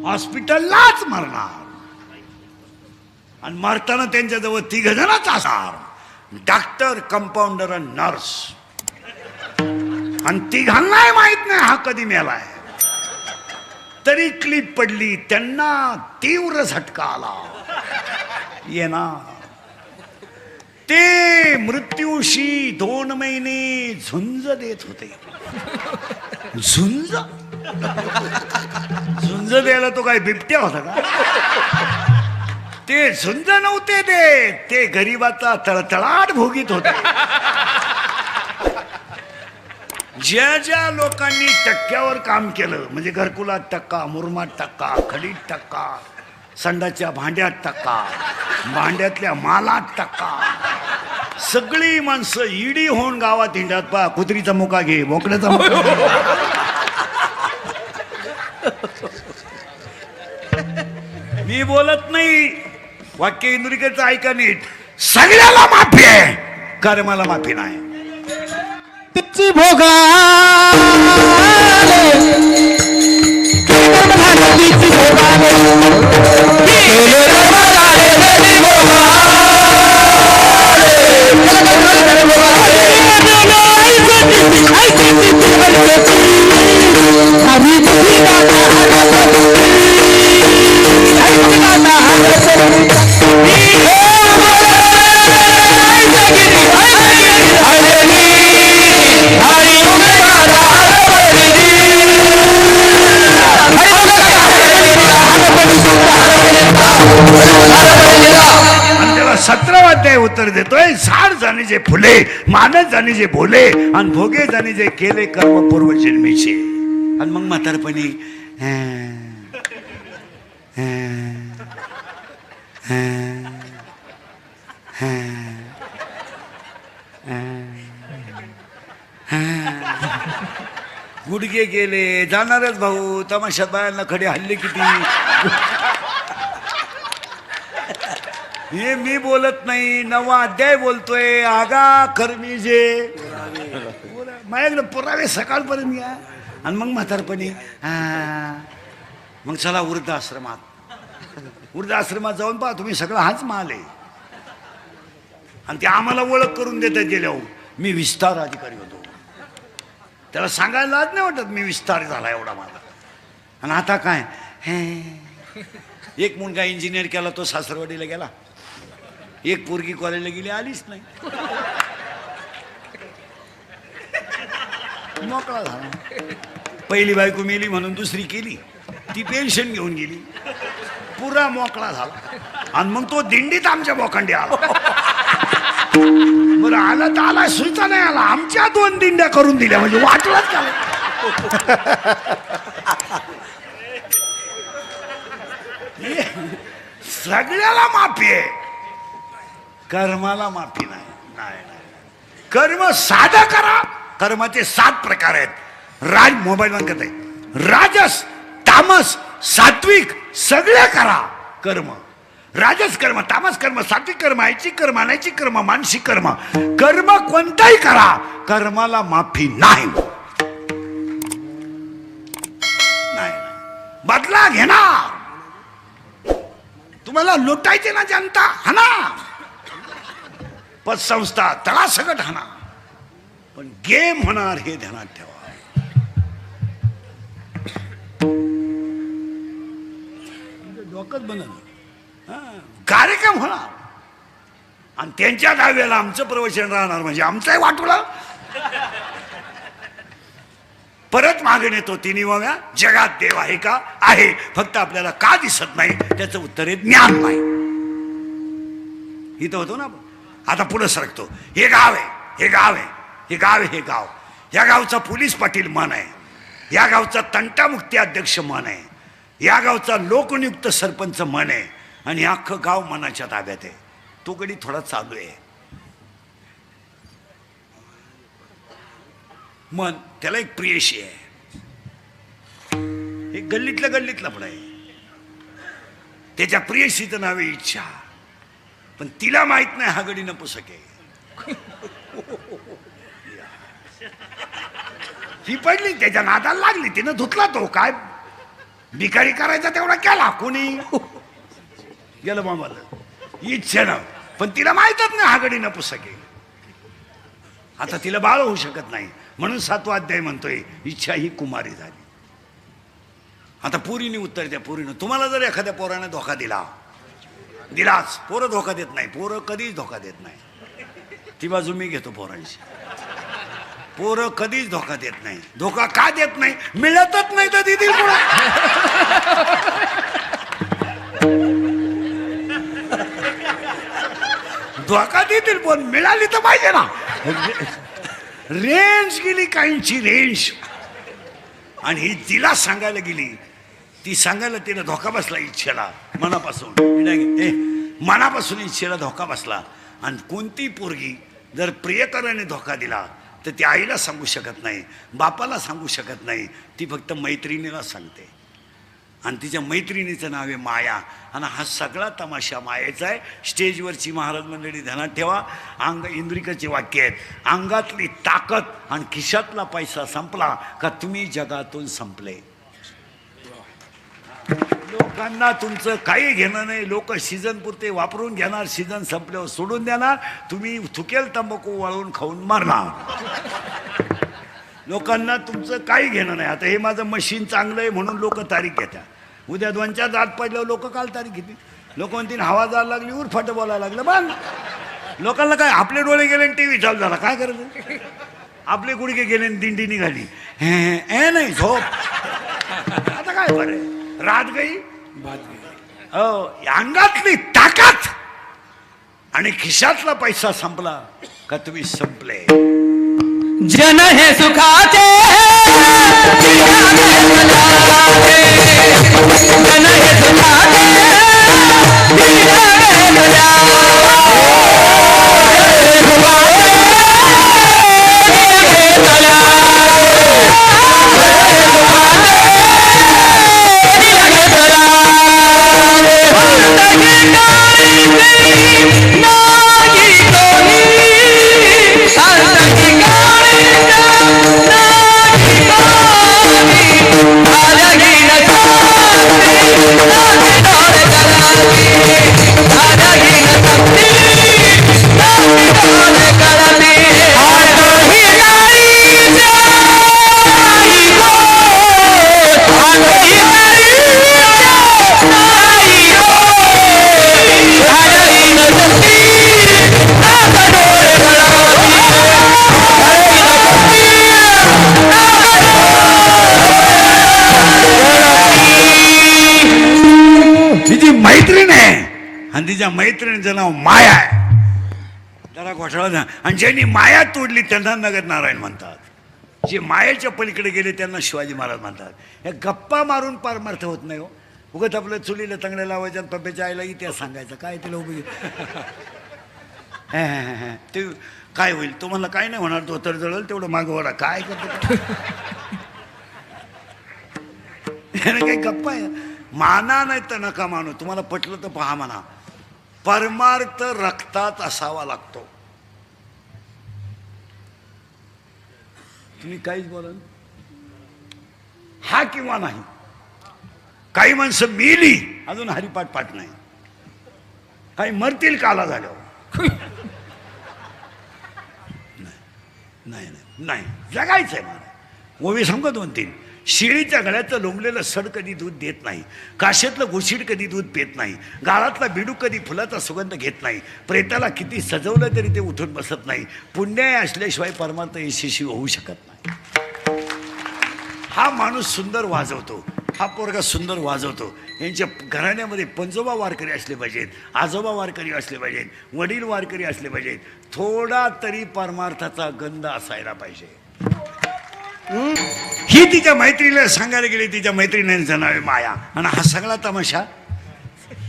हॉस्पिटललाच मरणार. आणि मरताना त्यांच्याजवळ 3 जणच असणार, डॉक्टर, कंपाऊंडर आणि नर्स. आणि 3घांनाही माहित नाही हा कधी मेलाय. तरी क्लिप पडली, त्यांना तीव्र झटका आला. येणार ते मृत्यूशी 2 महिने झुंज देत होते. झुंज झुंज द्यायला तो काय बिबट्या होता का? ते झुंज नव्हते, ते गरीबाचा तळतळाट भोगीत होते. ज्या ज्या लोकांनी टक्क्यावर काम केलं, म्हणजे घरकुलात टक्का, मुरमात टक्का, खडीत टक्का, संडाच्या भांड्यात टक्का, भांड्यातल्या मालात टक्का, सगळी माणसं ईडी होऊन गावात हिंडत. पा कुत्रीचा मुका घे, बोकड्याचा मुका. मी बोलत नाही, वाक्य इंद्रिकेचं ऐका नीट. सगळ्याला माफी आहे, कर्माला माफी नाही. तिची भोगा अध्याय उत्तर देतोय. साड जाणे जे फुले, मानस जाणे जे बोले, आणि भोगे जाणे जे केले कर्म पूर्व जन्मीचे. आणि मग म्हातारपणी गुडघे गेले, जाणारच भाऊ. तमाशात बायांना खडे हल्ले किती. हे मी बोलत नाही, 9वा अध्याय बोलतोय. आगा कर्मी जे माझ्याकडे पुरावे सकाळपर्यंत घ्या. आणि मग म्हातारपणी मग चला वृद्धाश्रमात. वृद्धाश्रमात जाऊन पहा तुम्ही, सगळं हाच माल आहे. आणि ते आम्हाला ओळख करून देतात गेल्यावर. मी विस्तार अधिकारी होतो. त्याला सांगायला आज नाही वाटत मी विस्तार झाला एवढा मला. आणि आता काय, एक मुलगा इंजिनियर केला, तो सासरवाडीला गेला. एक पोरगी कॉलेजला गेली, आलीच नाही. मोकळा झाला. पहिली बायको मेली म्हणून दुसरी केली, ती पेन्शन घेऊन गेली, पुरा मोकळा झाला. आणि मग तो दिंडीत आमच्या बोखंडी आला. बरं आला तर आला, सुईचा नाही आला. आमच्या 2 दिंड्या करून दिल्या, म्हणजे वाटलाच झालं. सगळ्याला माफी आहे, कर्माला माफी नाही. कर्म साधं करा. कर्माचे 7 प्रकार आहेत. राज मोबाईल बंद करता आहे. राजस, तामस, सात्विक सगळे करा कर्म. राजस कर्म, तामस कर्म, सात्विक कर्म, ऐच्छिक कर्म, अनैच्छिक कर्म, मानसिक कर्म. कर्म कोणताही करा, कर्माला माफी नाही. बदला घेणार. तुम्हाला लुटायचे ना जनता, हाना. पतसंस्था तळासकट हाना, पण गेम होणार हे ध्यानात ठेवा. डोकंच बनल. कार्यक्रम होणार आणि त्यांच्या दहाव्याला आमचं प्रवचन राहणार, म्हणजे आमचाही वाटोळा. परत मागण येतो 3व्या, जगात देव आहे का? आहे, फक्त आपल्याला का दिसत नाही त्याचं उत्तर आहे ज्ञान नाही. इथं होतो ना. आता पुढे सरकतो. हे गाव आहे, हे गाव आहे, हे गाव आहे, हे गाव. या गावचा पोलीस पाटील मन आहे, या गावचा तंटामुक्ती अध्यक्ष मन आहे, या गावचा लोकनियुक्त सरपंच मन आहे, आणि अख्खं गाव मनाच्या ताब्यात आहे. तो गडी थोडा चालू आहे. मन त्याला एक प्रियशी आहे, एक गल्लीतल्या गल्लीतला पण आहे. त्याच्या प्रियशीचं नाव आहे इच्छा, पण तिला माहित नाही हा गडी नपुसक आहे. ही पडली, त्याच्या नादाला लागली, तिनं धुतला तो. काय भिकारी करायचा तेवढा केला कोणी गेलं मामाला इच्छेनं, पण तिला माहीतच नाही हागडी न पुस्तके. आता तिला बाळ होऊ शकत नाही म्हणून 7वा अध्याय म्हणतोय इच्छा ही कुमारी झाली. आता पुरीने उत्तर द्या. पुरीनं तुम्हाला जर एखाद्या पोराने धोका दिलाच, पोरं धोका देत नाही, पोरं कधीच धोका देत नाही. ती बाजू मी घेतो पोरांशी. पोरं कधीच धोका देत नाही. धोका का देत नाही? मिळतच नाही तर देतील कोण. धोका देतील पण मिळाली तर पाहिजे ना. रेंज गेली काहींची रेंज, आणि ही तिला सांगायला गेली. ती सांगायला तिला धोका बसला इच्छेला मनापासून इच्छेला धोका बसला. आणि कोणती पोरगी जर प्रियकराने धोका दिला तर ती आईला सांगू शकत नाही, बापाला सांगू शकत नाही, ती फक्त मैत्रिणीला सांगते. आणि तिच्या मैत्रिणीचं नाव आहे माया. आणि हा सगळा तमाशा मायेचा आहे. स्टेजवरची महाराज मंडळी ध्यानात ठेवा. इंद्रिकाचे वाक्य आहेत, अंगातली ताकद आणि खिशातला पैसा संपला का तुम्ही जगातून संपले. लोकांना तुमचं काही घेणं नाही. लोक सीझन पुरते वापरून घेणार, सीझन संपल्यावर सोडून देणार. तुम्ही थुकेल तंबाखू वाळून खाऊन मारणार. लोकांना तुमचं काही घेणं नाही. आता हे माझं मशीन चांगलं आहे म्हणून लोक तारीख घेतात. उद्या 2-4 दात पडल्यावर लोक काल तारीख घेतील. लोक म्हणतील हवा जायला लागली, उरफाट बोलायला लागलं. बंद. लोकांना काय, आपले डोळे गेले आणि टीव्ही चालू झाला, काय करायचं? आपले गुडघे गेले आणि दिंडी निघाली. हे नाही झोप. आता काय बरं रात गई अंगातली ताकद आणि खिशातला पैसा संपला का तुम्ही संपले. जन हे सुखाचे जन हे सुखाचे मैत्रीण आहे आणि तिच्या मैत्रिणीचं नाव माया आहे. त्याला घोटाळा. आणि ज्यांनी माया तोडली त्यांना नगर नारायण म्हणतात. जे मायेच्या पलीकडे गेले त्यांना शिवाजी महाराज म्हणतात. हे गप्पा मारून पारमार्थ होत नाही हो. उगत आपलं चुलीला तंगड्या लावायच्या आणि पप्प्याच्या आईला इतिहास सांगायचं काय तिला उभी. ते काय होईल तो म्हणला काय नाही होणार, धोतर जळल तेवढं मागं वडा काय करतो. काही गप्पा आहे. माना नाही तर नका मानू. तुम्हाला पटलं तर पहा म्हणा. परमार्थ रक्तात असावा लागतो. तुम्ही काहीच बोला हा किंवा नाही. काही माणसं मेली अजून हरिपाठ पाठ नाही. काही मरतील काला झाल्यावर. नाही नाही नाही जगायचंय मला. ओवी सांगतो 2-3. शिळीच्या गळ्याचं लोंबलेलं सड कधी दूध देत नाही. काशेतलं घुशीड कधी दूध पेत नाही. गाळातला बिडू कधी फुलाचा सुगंध घेत नाही. प्रेताला किती सजवलं तरी ते उठून बसत नाही. पुण्य असल्याशिवाय परमार्थ यशस्वी होऊ शकत नाही. हा माणूस सुंदर वाजवतो, हा पोरगा सुंदर वाजवतो. यांच्या घराण्यामध्ये पंजोबा वारकरी असले पाहिजेत, आजोबा वारकरी असले पाहिजेत, वडील वारकरी असले पाहिजेत. थोडा तरी परमार्थाचा गंध असायला पाहिजे. ही तिच्या मैत्रीला सांगायला गेली. तिच्या मैत्रिणींचं नाव आहे माया. आणि हा सगळा तमाशा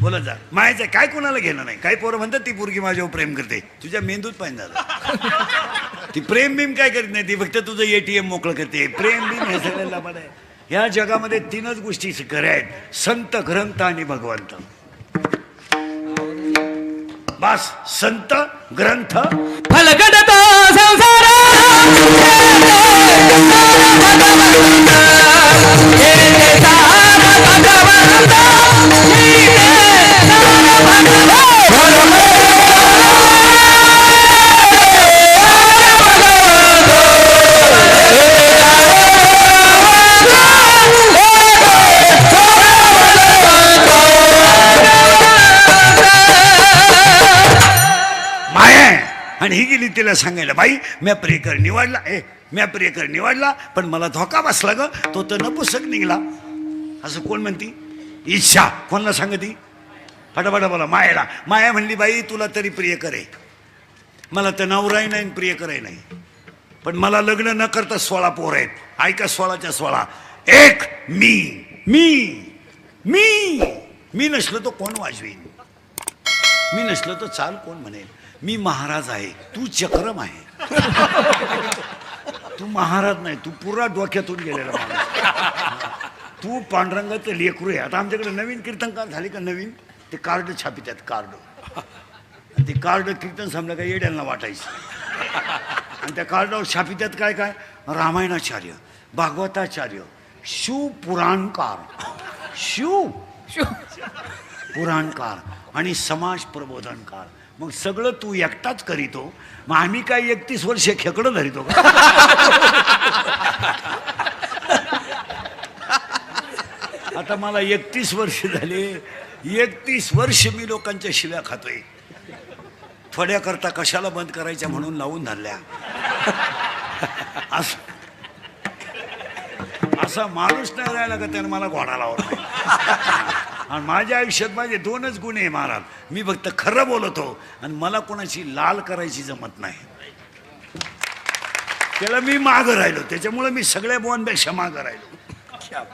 बोलत जा. मायाचं काय कोणाला घेणं नाही. काही पोरं म्हणतात ती पोरगी माझ्यावर प्रेम करते. तुझ्या मेंदूत पाहिजे झालं. ती प्रेम बिम काय करीत नाही. ती फक्त तुझं ATM मोकळं करते. प्रेम बिम हे सगळं लाभाड आहे. ह्या जगामध्ये 3च गोष्टी खऱ्या आहेत, संत, ग्रंथ आणि भगवंत. बस संत, ग्रंथ, फलगडतो संसार हे ही गेली तिला सांगायला, बाई म्या प्रियकर निवडला, म्या प्रियकर निवडला, पण मला धोका बसला ग, तो तर नपुसक निघला. असं कोण म्हणती? इच्छा कोणाला सांगती? फटाफट बोला. मायाला. माया म्हणली, बाई तुला तरी प्रियकर आहे, मला तर नवराही नाही आणि प्रियकरही नाही, पण मला लग्न न करता 16 पोर आहेत. ऐका, 16च्या 16. एक मी मी मी मी नसलो तो कोण वाजवीन, मी नसलो तो चाल कोण म्हणेल. मी महाराज आहे, तू चक्रम आहे. तू महाराज नाही, तू पुरा डोक्यातून गेलेला माणूस. तू पांडुरंगाचं लेकरू आहे. आता आमच्याकडे नवीन कीर्तनकार झाले का, नवीन ते कार्ड छापितात, कार्ड. ते कार्ड कीर्तन समजा काय येड्यांना वाटायचं, आणि त्या कार्डावर छापितात काय काय, रामायणाचार्य, भागवताचार्य, शिवपुराणकार, शिव पुराणकार आणि समाज प्रबोधनकार. मग सगळं तू एकटाच करीतो, मग आम्ही काय 31 वर्ष खेकडं धरितो का? आता मला 31 वर्ष झाले, 31 वर्ष मी लोकांच्या शिव्या खातोय. थोड्या करता कशाला बंद करायच्या म्हणून लावून धरल्या. असा माणूस नाही राहिला का त्यानं मला घोडा लावला. आणि माझ्या आयुष्यात माझे 2च गुण आहे महाराज, मी फक्त खरं बोलतो आणि मला कोणाची लाल करायची जमत नाही. त्याला मी मागं राहिलो, त्याच्यामुळे मी सगळ्या बोवांपेक्षा मागं राहिलो.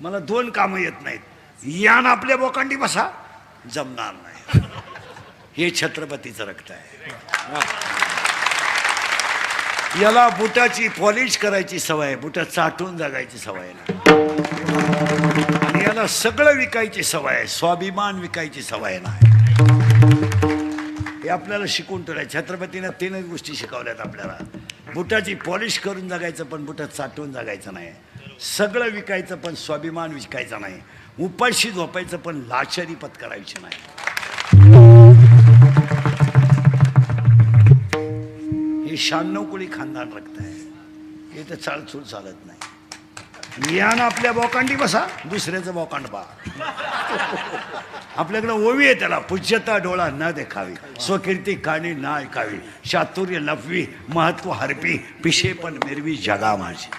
मला 2 कामं येत नाहीत. यान आपल्या बोकांडी बसा, जमणार नाही. हे छत्रपतीचं रक्त आहे. याला बुटाची पॉलिश करायची सवय, बुट चाटून जगायची सवय नाही. आणि याला सगळं विकायची सवय आहे, स्वाभिमान विकायची सवय नाही. हे आपल्याला शिकून ठेवलंय. छत्रपतीनं 3च गोष्टी शिकवल्यात आपल्याला. बुटाची पॉलिश करून जगायचं, पण बुटात चाटून जगायचं नाही. सगळं विकायचं, पण स्वाभिमान विकायचा नाही. उपाशी झोपायचं, पण लाचारी पत्करायची नाही. हे 96 कुळी खानदान रक्त आहे. हे तर चालचूल चालत नाही. यानं आपल्या बोकांडी बसा, दुसऱ्याचं बोकांड पहा. आपल्याकडे ओवी आहे त्याला, पूज्यता डोळा न देखावी, स्वकीर्ती काणी न ऐकावी, चातुर्य लपवी, महत्व हरपी, पिशे पण मिरवी जगा माझी.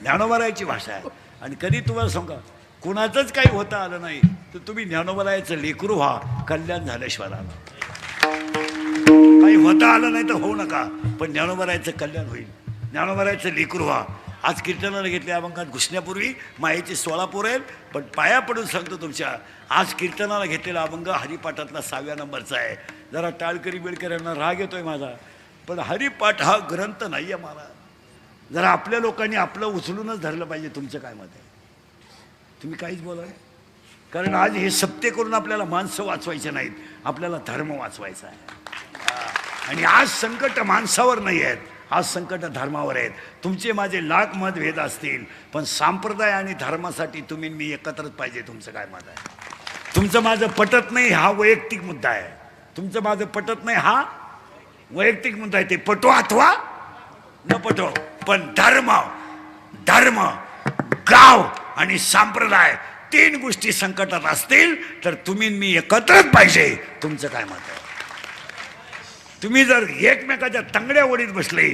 ज्ञानोबरायची भाषा आहे. आणि कधी तुम्हाला सांगा, कुणाचंच काही होता आलं नाही तर तुम्ही ज्ञानोबरायचं लेकरू व्हा, कल्याण झाल्याशिवाय आलं. काही होता आलं नाही तर होऊ नका, पण ज्ञानोबरायचं कल्याण होईल. ज्ञानोबरायचं लेकरू व्हा. आज कीर्तनाला घेतल्या अभंगात घुसण्यापूर्वी मायेचे 16 पोर आहेत, पण पाया पडून सांगतो तुमच्या, आज कीर्तनाला घेतलेला अभंग हरिपाठातला 6व्या नंबरचा आहे. जरा टाळकरी बिळकर यांना राग येतोय माझा, पण हरिपाठ हा ग्रंथ नाही आहे मला. जरा आपल्या लोकांनी आपलं उचलूनच धरलं पाहिजे. तुमचं काय मत आहे? तुम्ही काहीच बोला, कारण आज हे सप्ते करून आपल्याला माणसं वाचवायचे नाहीत, आपल्याला धर्म वाचवायचा आहे. आणि आज संकट माणसावर नाही आहेत, आज संकट धर्मावर आहेत. तुमचे माझे लाख मतभेद असतील, पण संप्रदाय आणि धर्मासाठी तुम्ही मी एकत्रच पाहिजे. तुमचं काय मत आहे? तुमचं माझं पटत नाही हा वैयक्तिक मुद्दा आहे. तुमचं माझं पटत नाही हा वैयक्तिक मुद्दा आहे. ते पटो अथवा न पटो, पण धर्म, धर्म, गाव आणि संप्रदाय 3 गोष्टी संकटात असतील तर तुम्ही मी एकत्रच पाहिजे. तुमचं काय मत आहे? तुम्ही जर एकमेकाच्या तंगड्या ओढीत बसले,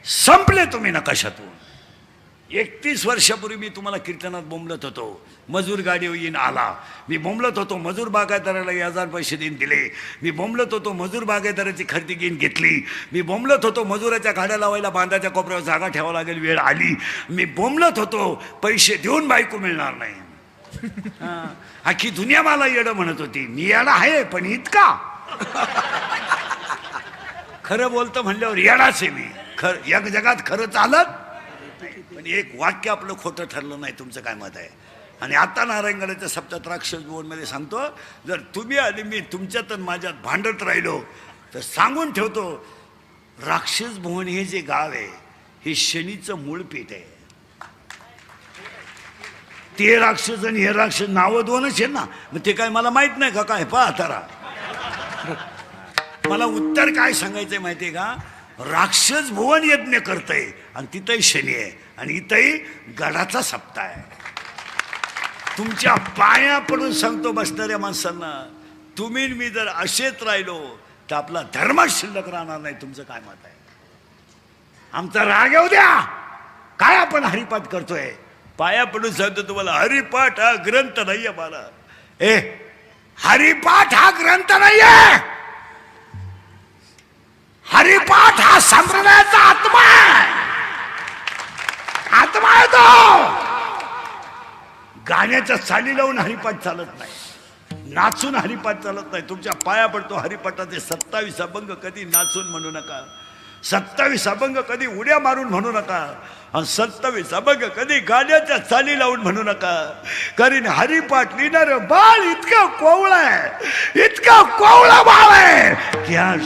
संपले तुम्ही नकाशातून. 31 वर्षापूर्वी मी तुम्हाला कीर्तनात बोंबलत होतो, मजूर गाडी येईन आला. मी बोंबलत होतो मजूर बागायतदाराला 1000 पैसे देऊन दिले. मी बोंबलत होतो मजूर बागायतदाराची खरेदी घेऊन घेतली. मी बोंबलत होतो मजुराच्या गाड्या लावायला बांधाच्या कोपऱ्यावर जागा ठेवावं लागेल, वेळ आली. मी बोंबलत होतो पैसे देऊन बायको मिळणार नाही. अख्खी दुनिया मला येडं म्हणत होती. मी येडा आहे, पण इतका खरं बोलतं म्हणल्यावर येडाच आहे मी. या जगात खरं चालत, पण एक वाक्य आपलं खोटं ठरलं नाही. तुमचं काय मत आहे? आणि आता नारायणगडाच्या सप्तात राक्षस भुवनमध्ये सांगतो, जर तुम्ही आणि मी तुमच्यात आणि माझ्यात भांडत राहिलो तर सांगून ठेवतो, राक्षस भुवन हे जे गाव आहे हे शनीचं मूळपीठ आहे. ते राक्षस आणि हे राक्षस नावं 2च आहे ना, मग ते काय मला माहित नाही का? काय पहा तारा, मला उत्तर काय सांगायचंय माहितीये का? राक्षस भुवन यज्ञ करतय आणि तिथंही शनी आहे आणि इथंही गडाचा सप्ताह आहे. तुमच्या पाया पडून सांगतो बसणाऱ्या माणसांना, तुम्ही मी जर असेच राहिलो तर आपला धर्मच शिल्लक राहणार नाही. तुमचं काय मत आहे? आमचा राग येऊ द्या. काय आपण हरिपाठ करतोय? पाया पडून सांगतो तुम्हाला, हरिपाठ हा ग्रंथ नाहीये. मला हरिपाठ हा ग्रंथ नाहीये. हरिपाठ हा संप्रदायाचा आत्मा आहे. आत्मा आहे तो. गाण्याच्या चाली लावून हरिपाठ चालत नाही, नाचून हरिपाठ चालत नाही. तुमच्या पाया पडतो हरिपाठाचे 27 अभंग कधी नाचून म्हणू नका. 27 अभंग कधी उड्या मारून म्हणू नका. आणि 27 अभंग कधी गाण्याच्या चाली लावून म्हणू नका. कारण हरिपाठ लिहिणार बाळ इतकं कोवळं आहे, इतकं कोवळं बाळ आहे की